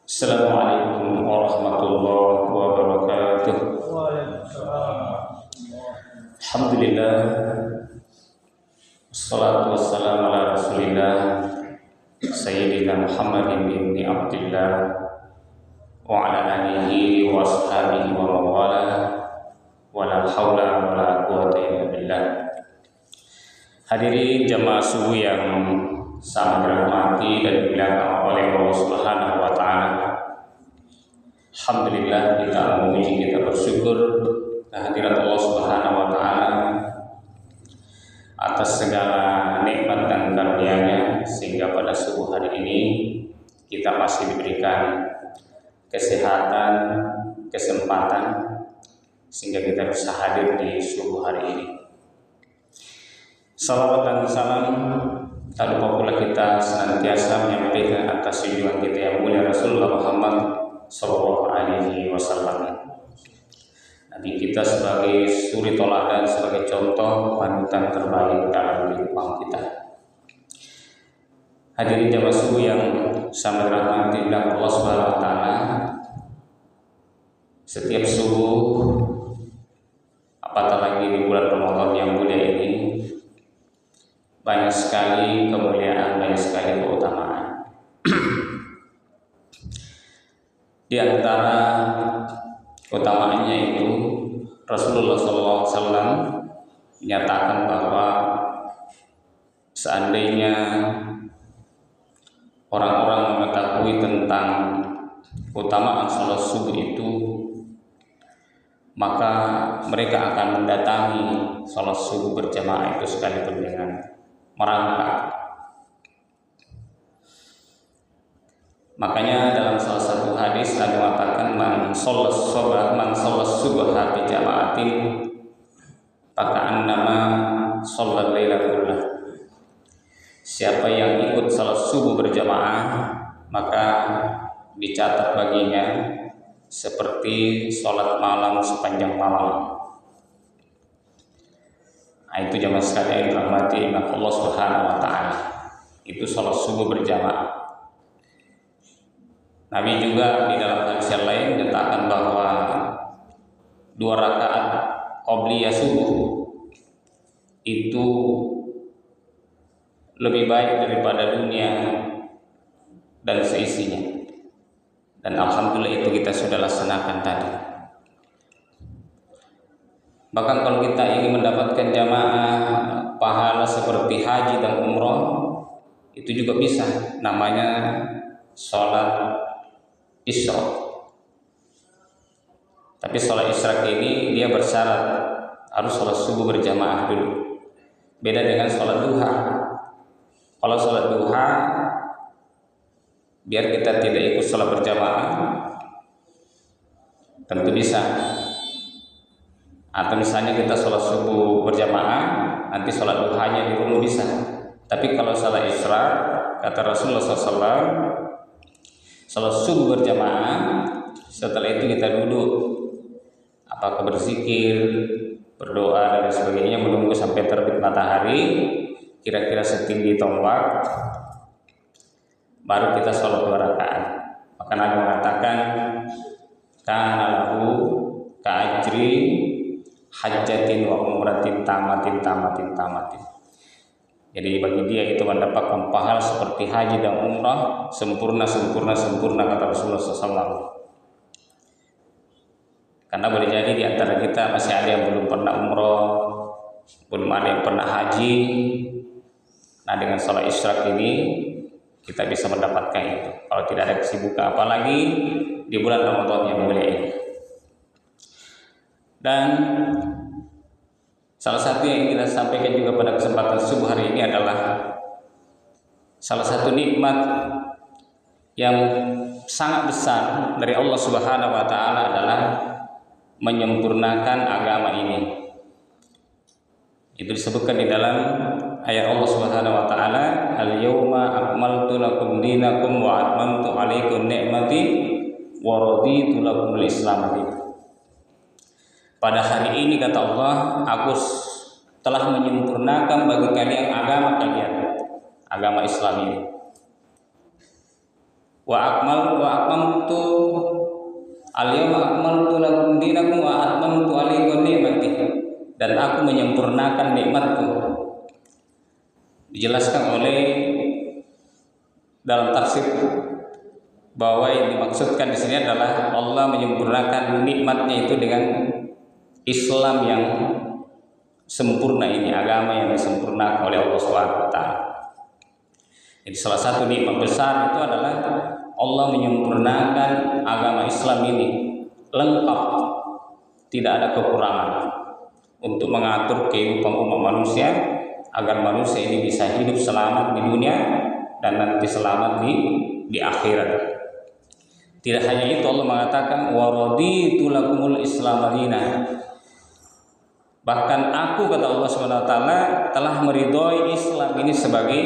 Assalamualaikum warahmatullahi wabarakatuh. Alhamdulillah, wassalatu wassalamu ala rasulillah Sayyidina Muhammadin ibn Abdillah wa ala alihi wa ashabihi wa mawala wa la hawla wa la quwwata illa billah. Hadirin jamaah subuh yang sangat dirahmati dan dimuliakan oleh Allah Subhanahu wa taala. Alhamdulillah, kita memuji, kita bersyukur kehadirat Allah Subhanahu wa taala atas segala nikmat dan karunia-Nya sehingga pada subuh hari ini kita masih diberikan kesehatan, kesempatan sehingga kita bisa hadir di subuh hari ini. Salawat dan salam tak lupa pula kita senantiasa menyampaikan atas junjungan kita yang mulia Rasulullah Muhammad Sallallahu Alaihi Wasallam. Nabi kita sebagai suri toladan, sebagai contoh panutan terbaik dalam kehidupan kita. Hadirin jamaah subuh yang sangat dirahmati Allah Subhanahu Wa Taala. Setiap subuh, apatah lagi di bulan Ramadan yang mulia ini, banyak sekali kemuliaan, banyak sekali keutamaan. Di antara keutamaannya itu Rasulullah SAW menyatakan bahwa seandainya orang-orang mengetahui tentang keutamaan salat subuh itu, maka mereka akan mendatangi salat subuh berjamaah itu sekalipun dengan merangkak. Makanya dalam salah satu hadis ada mengatakan man sholat subuh bi jama'atin faka'annama sholat laila kullah. Siapa yang ikut salat subuh berjamaah maka dicatat baginya seperti sholat malam sepanjang malam. Nah, itu jamaah sekalian dirahmati Allah Subhanahu wa taala. Itu salat subuh berjamaah. Nabi juga di dalam hadis yang lain menyatakan bahwa 2 rakaat qobliyah subuh itu lebih baik daripada dunia dan seisinya. Dan alhamdulillah itu kita sudah laksanakan tadi. Bahkan kalau kita ingin mendapatkan jamaah pahala seperti haji dan umroh, itu juga bisa. Namanya sholat isyraq. Tapi sholat isyraq ini dia bersyarat harus sholat subuh berjamaah dulu. Beda dengan sholat duha. Kalau sholat duha, biar kita tidak ikut sholat berjamaah, tentu bisa. Atau misalnya kita sholat subuh berjamaah, nanti sholat duhanya di rumah bisa. Tapi kalau sholat isyraq, kata Rasulullah SAW, sholat subuh berjamaah, setelah itu kita duduk, apakah berzikir, berdoa dan sebagainya, menunggu sampai terbit matahari, kira-kira setinggi tombak, baru kita sholat 2 rakaat. Maka Nabi mengatakan, kana lahu ka'ajri hajjatin wa umratin tamatin. Jadi bagi dia itu mendapatkan pahala seperti haji dan umrah sempurna kata Rasulullah SAW. Karena boleh jadi di antara kita masih ada yang belum pernah umrah, belum ada yang pernah haji. Nah, dengan sholat isyraq ini kita bisa mendapatkan itu. Kalau tidak ada kesibukan apalagi di bulan Ramadan yang mulia ini. Dan salah satu yang kita sampaikan juga pada kesempatan subuh hari ini adalah salah satu nikmat yang sangat besar dari Allah Subhanahu wa taala adalah menyempurnakan agama ini. Itu disebutkan di dalam ayat Allah Subhanahu wa taala, "Al-yauma akmaltu lakum dinakum wa atmamtu 'alaikum ni'mati wa raditu lakumul Islam dinan." Pada hari ini kata Allah, aku telah menyempurnakan bagi kalian agama kalian, agama Islam ini. wa akmaltu al-yawma akmaltu lakum dinakum wa atmamtu alaykum ni'mati, dan aku menyempurnakan nikmatku. Dijelaskan oleh dalam tafsir bahwa yang dimaksudkan di sini adalah Allah menyempurnakan nikmatnya itu dengan Islam yang sempurna ini, agama yang disempurnakan oleh Allah SWT. Jadi salah satu nikmat besar itu adalah Allah menyempurnakan agama Islam ini lengkap, tidak ada kekurangan, untuk mengatur kehidupan umat manusia agar manusia ini bisa hidup selamat di dunia dan nanti selamat di akhirat. Tidak hanya itu, Allah mengatakan wa raditu lakumul Islam madinah. Bahkan aku, kata Allah SWT, telah meridhoi Islam ini sebagai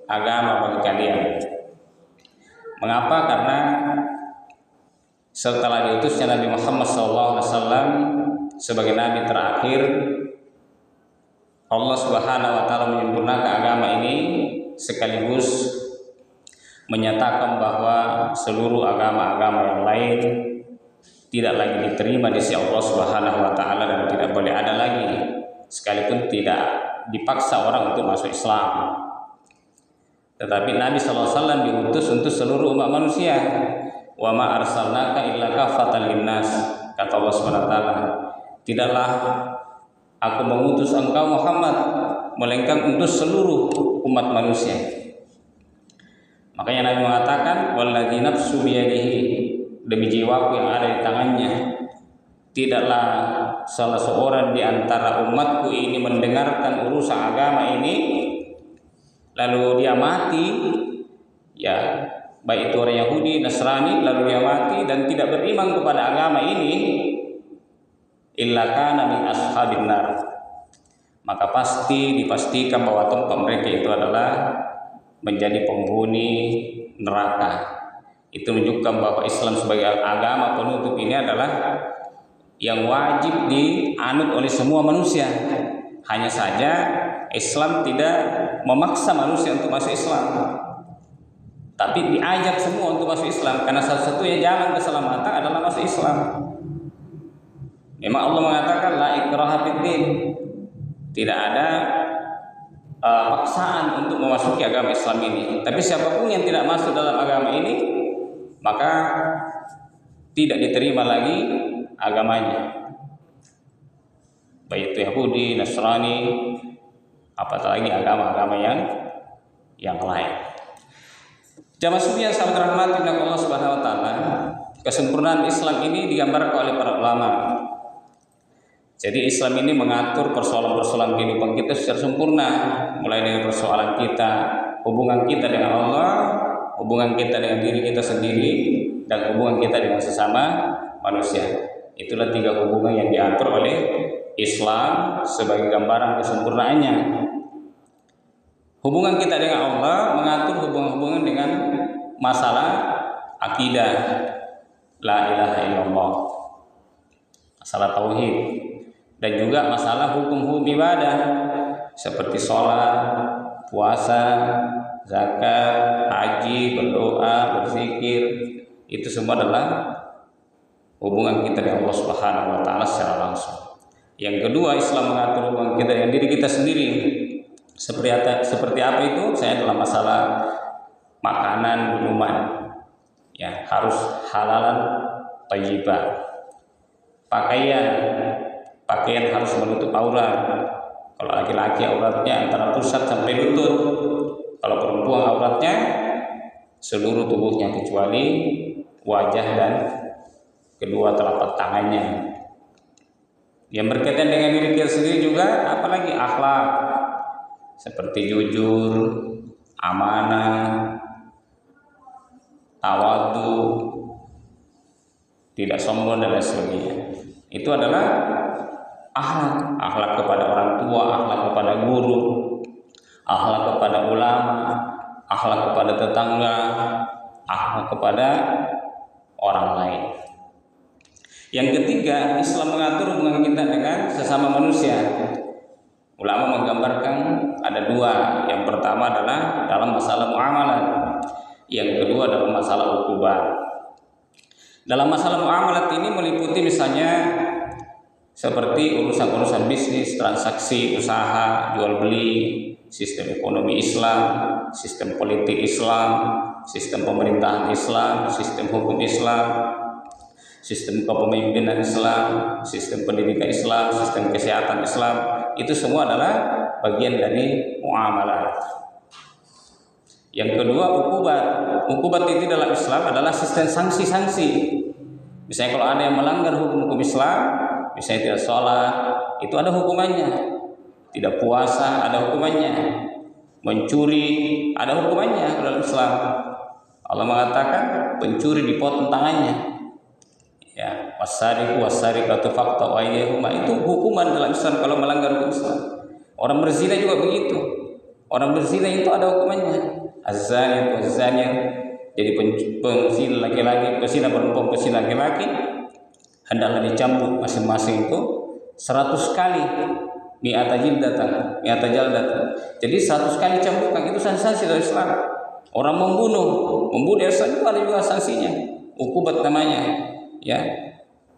agama bagi kalian. Mengapa? Karena setelah diutusnya Nabi Muhammad SAW sebagai Nabi terakhir, Allah Subhanahu wa Ta'ala menyempurnakan agama ini sekaligus menyatakan bahwa seluruh agama-agama yang lain tidak lagi diterima di sisi Allah Subhanahu wa Ta'ala dan tidak boleh ada lagi, sekalipun tidak dipaksa orang untuk masuk Islam. Tetapi Nabi SAW diutus untuk seluruh umat manusia. Wa ma arsalnaka illa kafatan linnas, kata Allah Subhanahu wa Ta'ala, tidaklah aku mengutus engkau Muhammad melainkan untuk seluruh umat manusia. Makanya Nabi mengatakan walladzi nafsu biyadihi, demi jiwaku yang ada di tangannya, tidaklah salah seorang di antara umatku ini mendengarkan urusan agama ini lalu dia mati, ya baik itu orang Yahudi, Nasrani, lalu dia mati dan tidak beriman kepada agama ini, illa kana min ashabin nar, maka pasti dipastikan bahwa tempat mereka itu adalah menjadi penghuni neraka. Itu menunjukkan bahwa Islam sebagai agama penutup ini adalah yang wajib dianut oleh semua manusia. Hanya saja Islam tidak memaksa manusia untuk masuk Islam, tapi diajak semua untuk masuk Islam, karena salah satunya jalan keselamatan adalah masuk Islam. Memang Allah mengatakan la ikraha fid din, tidak ada paksaan untuk memasuki agama Islam ini. Tapi siapapun yang tidak masuk dalam agama ini, maka tidak diterima lagi agamanya, baik itu Yahudi, Nasrani, apalagi agama-agama yang lain. Jamaah sufi yang sangat dirahmati oleh Allah Subhanahu wa Ta'ala, kesempurnaan Islam ini digambarkan oleh para ulama. Jadi Islam ini mengatur persoalan-persoalan kehidupan kita secara sempurna, mulai dari persoalan kita, hubungan kita dengan Allah, hubungan kita dengan diri kita sendiri, dan hubungan kita dengan sesama manusia. Itulah 3 hubungan yang diatur oleh Islam sebagai gambaran kesempurnaannya. Hubungan kita dengan Allah mengatur hubungan-hubungan dengan masalah akidah, la ilaha illallah, masalah tauhid, dan juga masalah hukum-hukum ibadah seperti sholat, puasa, zakat, haji, berdoa, berzikir. Itu semua adalah hubungan kita dengan Allah Subhanahu wa Ta'ala secara langsung. Yang kedua, Islam mengatur hubungan kita dengan diri kita sendiri. Seperti apa itu? Saya dalam masalah makanan, minuman, ya harus halalan, thayyibah. Pakaian harus menutup aurat. Kalau laki-laki auratnya antara pusat sampai lutut. Kalau perempuan auratnya seluruh tubuhnya kecuali wajah dan kedua telapak tangannya. Yang berkaitan dengan diri kita sendiri juga, apalagi akhlak seperti jujur, amanah, tawadhu, tidak sombong dan lain sebagainya. Itu adalah akhlak kepada orang tua, akhlak kepada guru, akhlak kepada ulama, akhlak kepada tetangga, akhlak kepada orang lain. Yang ketiga, Islam mengatur hubungan kita dengan sesama manusia. Ulama menggambarkan ada 2. Yang pertama adalah dalam masalah muamalah. Yang kedua adalah masalah ukubat. Dalam masalah muamalat ini meliputi misalnya seperti urusan-urusan bisnis, transaksi, usaha, jual beli, sistem ekonomi Islam, sistem politik Islam, sistem pemerintahan Islam, sistem hukum Islam, sistem kepemimpinan Islam, sistem pendidikan Islam, sistem kesehatan Islam. Itu semua adalah bagian dari muamalah. Yang kedua ukubat. Ukubat itu dalam Islam adalah sistem sanksi-sanksi. Misalnya kalau ada yang melanggar hukum-hukum Islam, misalnya tidak sholat, itu ada hukumannya. Tidak puasa, ada hukumannya. Mencuri, ada hukumannya dalam Islam. Allah mengatakan pencuri dipotong tangannya. Ya, wasariqu wasariqatu faqta'u aydiyahuma, itu hukuman dalam Islam kalau melanggar hukum Islam. Orang berzina juga begitu. Orang berzina itu ada hukumannya. Az-zani waz-zaniyah, jadi penzina laki-laki, pezina perempuan, pezina laki-laki hendaklah dicambuk masing-masing itu 100 kali, mi'ata jildatan, mi'ata jaldatan. Jadi 100 kali cambukan, itu sanksi dari Islam. Orang membunuh Islam juga ada juga sanksinya, ukubat namanya. Ya,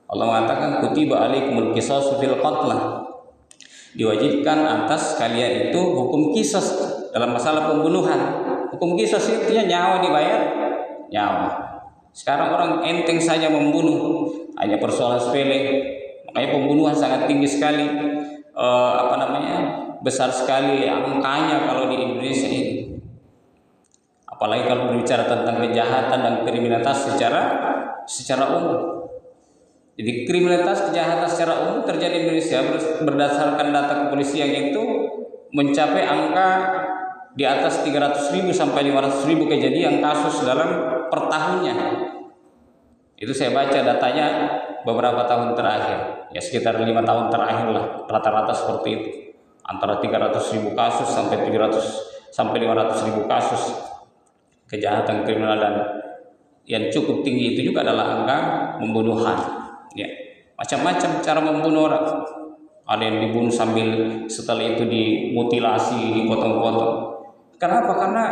Allah mengatakan kutiba alaikumul qisasu fil qatlah, diwajibkan atas kalian itu hukum qisas dalam masalah pembunuhan. Hukum qisas itu nyawa dibayar nyawa. Sekarang orang enteng saja membunuh, hanya persoalan sepele. Makanya pembunuhan sangat tinggi sekali, besar sekali angkanya kalau di Indonesia ini. Apalagi kalau berbicara tentang kejahatan dan kriminalitas secara umum. Jadi kriminalitas kejahatan secara umum terjadi di Indonesia berdasarkan data kepolisian itu mencapai angka di atas 300.000 sampai 500.000 kejadian kasus dalam per tahunnya. Itu saya baca datanya beberapa tahun terakhir, ya sekitar 5 tahun terakhir lah, rata-rata seperti itu. Antara 300.000 kasus sampai 500.000 kasus kejahatan kriminal, dan yang cukup tinggi itu juga adalah angka pembunuhan. Ya, macam-macam cara membunuh orang. Ada yang dibunuh sambil setelah itu dimutilasi, dipotong-potong. Kenapa? Karena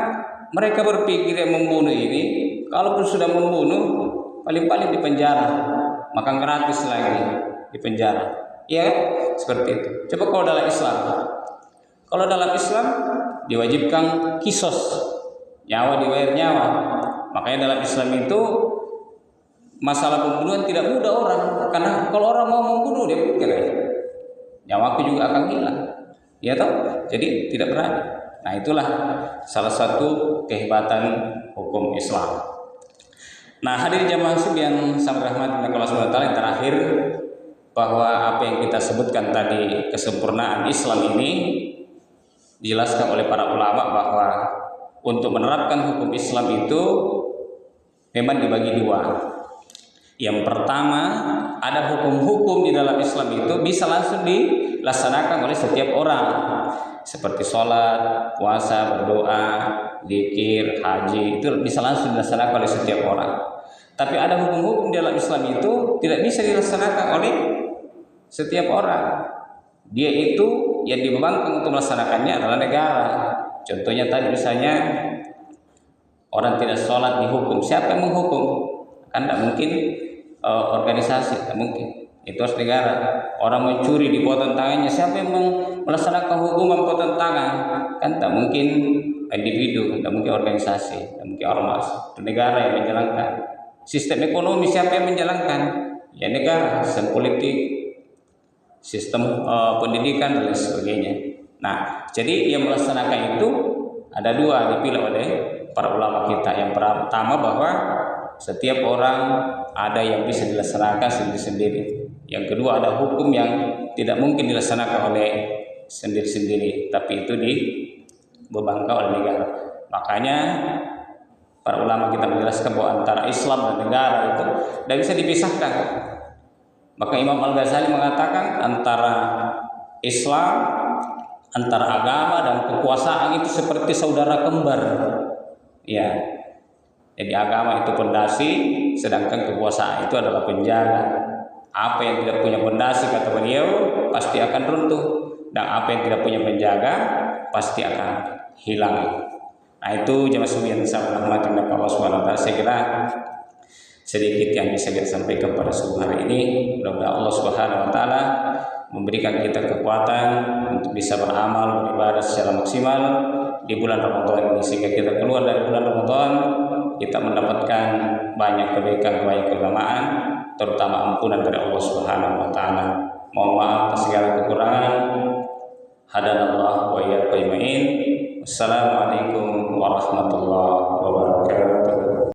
mereka berpikir yang membunuh ini, kalaupun sudah membunuh, paling-paling di penjara, makan gratis lagi di penjara. Ya, seperti itu. Coba kalau dalam Islam diwajibkan kisos, nyawa dibayar nyawa. Makanya dalam Islam itu masalah pembunuhan tidak mudah orang, karena kalau orang mau membunuh dia pikir nyawaku juga akan hilang, ya toh. Jadi tidak berani. Nah, itulah salah satu kehebatan hukum Islam. Nah, hadirin jamaah yang sangat rahmat Allah Subhanahu wa taala, yang terakhir bahwa apa yang kita sebutkan tadi, kesempurnaan Islam ini dijelaskan oleh para ulama bahwa untuk menerapkan hukum Islam itu memang dibagi dua. Yang pertama, ada hukum-hukum di dalam Islam itu bisa langsung dilaksanakan oleh setiap orang, seperti sholat, puasa, berdoa, zikir, haji, itu bisa langsung dilaksanakan oleh setiap orang. Tapi ada hukum-hukum di dalam Islam itu tidak bisa dilaksanakan oleh setiap orang. Dia itu yang dibebankan untuk melaksanakannya adalah negara. Contohnya tadi misalnya orang tidak sholat dihukum. Siapa yang menghukum? Kan tidak mungkin organisasi, tidak mungkin. Itu harus negara. Orang mencuri dipotong tangannya, siapa yang melaksanakan hukuman potong tangan? Kan tak mungkin individu, tak mungkin organisasi, tak mungkin ormas. Itu negara yang menjalankan. Sistem ekonomi siapa yang menjalankan? Ya negara. Sistem politik, sistem pendidikan dan lain sebagainya. Nah, jadi yang melaksanakan itu ada dua dipilih oleh para ulama kita. Yang pertama bahwa setiap orang ada yang bisa dilaksanakan sendiri-sendiri. Yang kedua ada hukum yang tidak mungkin dilaksanakan oleh sendiri-sendiri, tapi itu dibebankan oleh negara. Makanya para ulama kita menjelaskan bahwa antara Islam dan negara itu tidak bisa dipisahkan. Maka Imam Al-Ghazali mengatakan antara Islam, antara agama dan kekuasaan itu seperti saudara kembar. Ya. Jadi agama itu pondasi, sedangkan kekuasaan itu adalah penjaga. Apa yang tidak punya pondasi, kata beliau, pasti akan runtuh, dan apa yang tidak punya penjaga pasti akan hilang. Nah, itu jamaah sekalian sama rahmatin Allah Subhanahu wa taala. Saya kira sedikit yang bisa kita sampaikan pada subuh hari ini. Mudah-mudahan Allah Subhanahu wa taala memberikan kita kekuatan untuk bisa beramal beribadah secara maksimal di bulan Ramadan ini, sehingga kita keluar dari bulan Ramadan kita mendapatkan banyak kebaikan keagamaan, terutama ampunan dari Allah Subhanahu wa taala. Mohon maaf atas segala kekurangan. Hadanallah wa iyyakum ajmain. Wassalamualaikum warahmatullahi wabarakatuh.